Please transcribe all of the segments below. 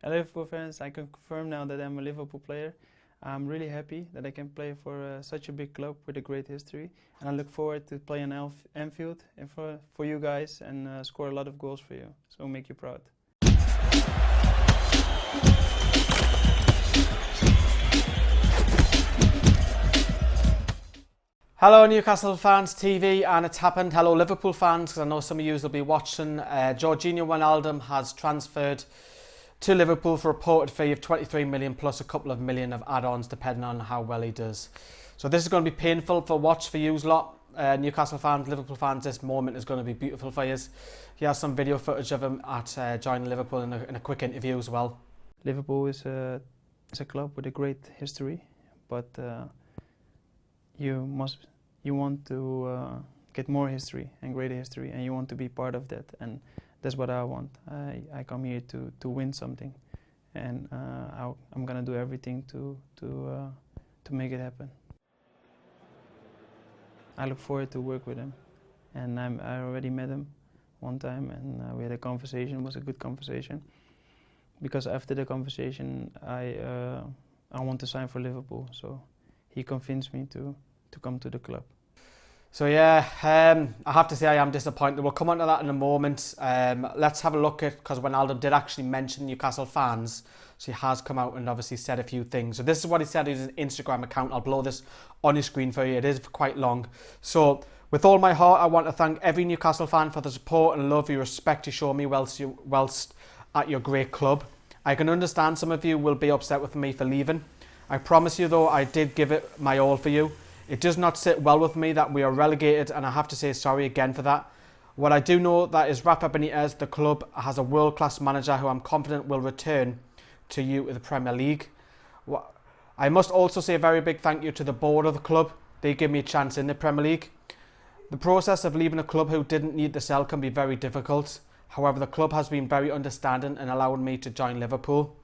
Liverpool fans, I can confirm now that I'm a Liverpool player. I'm really happy that I can play for such a big club with a great history, and I look forward to playing Anfield and for you guys and score a lot of goals for you. So make you proud. Hello Newcastle fans TV, and it's happened. Hello Liverpool fans, because I know some of you will be watching. Georginio Wijnaldum has transferred to Liverpool for a reported fee of 23 million plus a couple of million of add-ons depending on how well he does. So this is going to be painful for watch for you lot. Newcastle fans, Liverpool fans, this moment is going to be beautiful for you. He has some video footage of him at joining Liverpool in a quick interview as well. Liverpool is a club with a great history, but you want to get more history and greater history, and you want to be part of that, and that's what I want. I come here to win something, and I'm gonna do everything to make it happen. I look forward to work with him, and I already met him one time, and we had a conversation. It was a good conversation, because after the conversation I want to sign for Liverpool, so he convinced me to come to the club. So yeah, I have to say I am disappointed. We'll come on to that in a moment. Let's have a look at, because Wijnaldum did actually mention Newcastle fans, so he has come out and obviously said a few things. So this is what he said in his Instagram account. I'll blow this on your screen for you. It is quite long. So, with all my heart, I want to thank every Newcastle fan for the support and love and respect you show me whilst at your great club. I can understand some of you will be upset with me for leaving. I promise you though, I did give it my all for you. It does not sit well with me that we are relegated, and I have to say sorry again for that. What I do know that is Rafa Benitez, the club, has a world-class manager who I'm confident will return to you in the Premier League. I must also say a very big thank you to the board of the club. They gave me a chance in the Premier League. The process of leaving a club who didn't need to sell can be very difficult. However, the club has been very understanding and allowing me to join Liverpool.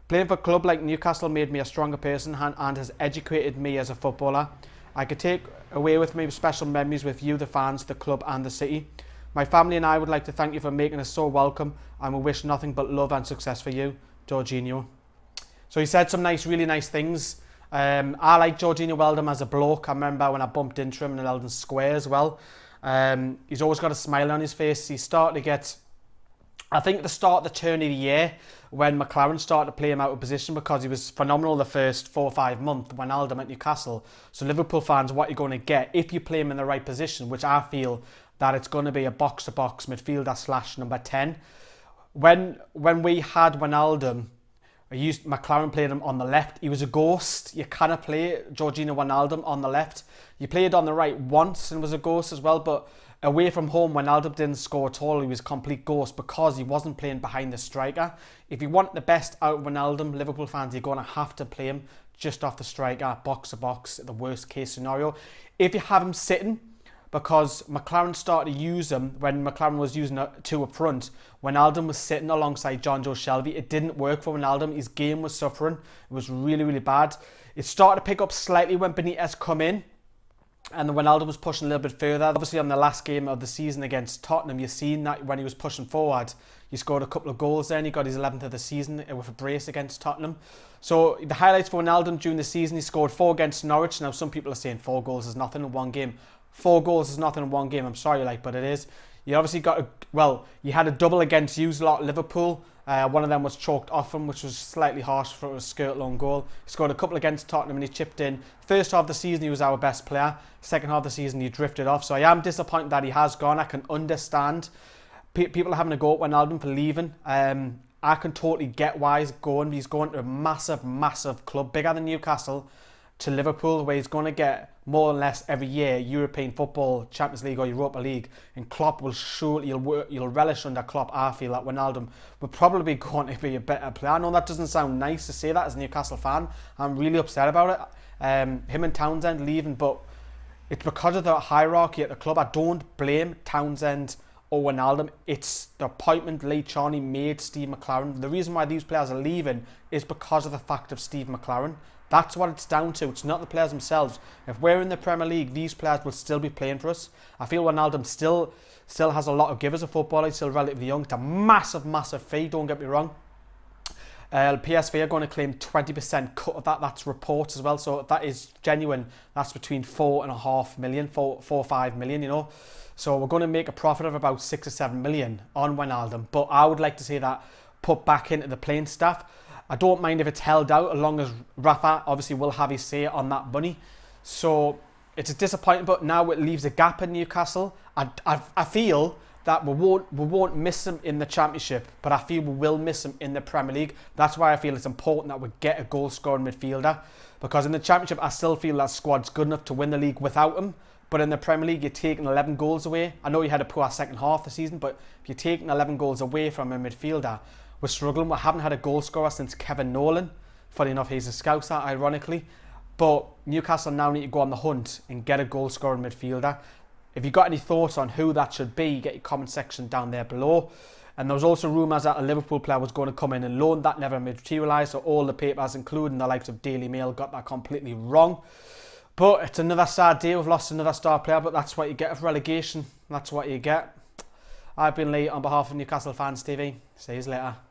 Playing for a club like Newcastle made me a stronger person and has educated me as a footballer. I could take away with me special memories with you, the fans, the club and the city. My family and I would like to thank you for making us so welcome, and we wish nothing but love and success for you, Georginio. So he said some really nice things. I like Georginio Wijnaldum as a bloke. I remember when I bumped into him in Eldon Square as well. He's always got a smile on his face. He started to get, I think at the start of the turn of the year, when McLaren started to play him out of position, because he was phenomenal the first 4 or 5 months when Wijnaldum at Newcastle. So Liverpool fans, what you're going to get if you play him in the right position, which I feel that it's going to be a box-to-box midfielder / number 10. When we had Wijnaldum, McLaren played him on the left. He was a ghost. You cannot play Georginio Wijnaldum on the left. You played on the right once and was a ghost as well, but away from home, Wijnaldum didn't score at all. He was a complete ghost because he wasn't playing behind the striker. If you want the best out of Wijnaldum, Liverpool fans, you're going to have to play him just off the striker, box to box, the worst case scenario. If you have him sitting, because McLaren started to use him when McLaren was using two up front, Wijnaldum was sitting alongside John Joe Shelby. It didn't work for Wijnaldum. His game was suffering. It was really bad. It started to pick up slightly when Benitez come in, and the Wijnaldum was pushing a little bit further. Obviously on the last game of the season against Tottenham, you've seen that when he was pushing forward, he scored a couple of goals there, and he got his 11th of the season with a brace against Tottenham. So the highlights for Wijnaldum during the season, he scored 4 against Norwich. Now some people are saying 4 goals is nothing in one game. 4 goals is nothing in one game, I'm sorry, but it is. You obviously you had a double against Liverpool. One of them was chalked off him, which was slightly harsh for a skirt-long goal. He scored a couple against Tottenham and he chipped in. First half of the season, he was our best player. Second half of the season, he drifted off. So I am disappointed that he has gone. I can understand people are having a go at Wijnaldum for leaving. I can totally get why he's going. He's going to a massive club, bigger than Newcastle, to Liverpool, where he's going to get more or less every year European football, Champions League or Europa League, and Klopp will surely, you'll relish under Klopp. I feel that Wijnaldum will probably be going to be a better player. I know that doesn't sound nice to say that as a Newcastle fan. I'm really upset about it. Him and Townsend leaving, but it's because of the hierarchy at the club. I don't blame Townsend or Wijnaldum. It's the appointment Lee Charney made Steve McLaren. The reason why these players are leaving is because of the fact of Steve McLaren. That's what it's down to. It's not the players themselves. If we're in the Premier League, these players will still be playing for us. I feel Wijnaldum still has a lot of give as a footballer. He's still relatively young. It's a massive fee, don't get me wrong. PSV are going to claim 20% cut of that. That's reports as well. So if that is genuine, that's between 4.5 million, 4 or 5 million, you know. So we're going to make a profit of about 6 or 7 million on Wijnaldum. But I would like to see that put back into the playing staff. I don't mind if it's held out, as long as Rafa obviously will have his say on that money. So it's a disappointment, but now it leaves a gap in Newcastle. I feel that we won't miss him in the Championship, but I feel we will miss him in the Premier League. That's why I feel it's important that we get a goal-scoring midfielder, because in the Championship I still feel that squad's good enough to win the league without him. But in the Premier League, you're taking 11 goals away. I know you had a poor second half of the season, but if you're taking 11 goals away from a midfielder, we're struggling. We haven't had a goal scorer since Kevin Nolan. Funny enough, he's a Scouser, ironically. But Newcastle now need to go on the hunt and get a goal-scoring midfielder. If you've got any thoughts on who that should be, get your comment section down there below. And there was also rumours that a Liverpool player was going to come in and loan. That never materialised, so all the papers, including the likes of Daily Mail, got that completely wrong. But it's another sad day. We've lost another star player, but that's what you get of relegation. That's what you get. I've been Lee on behalf of Newcastle Fans TV. See you later.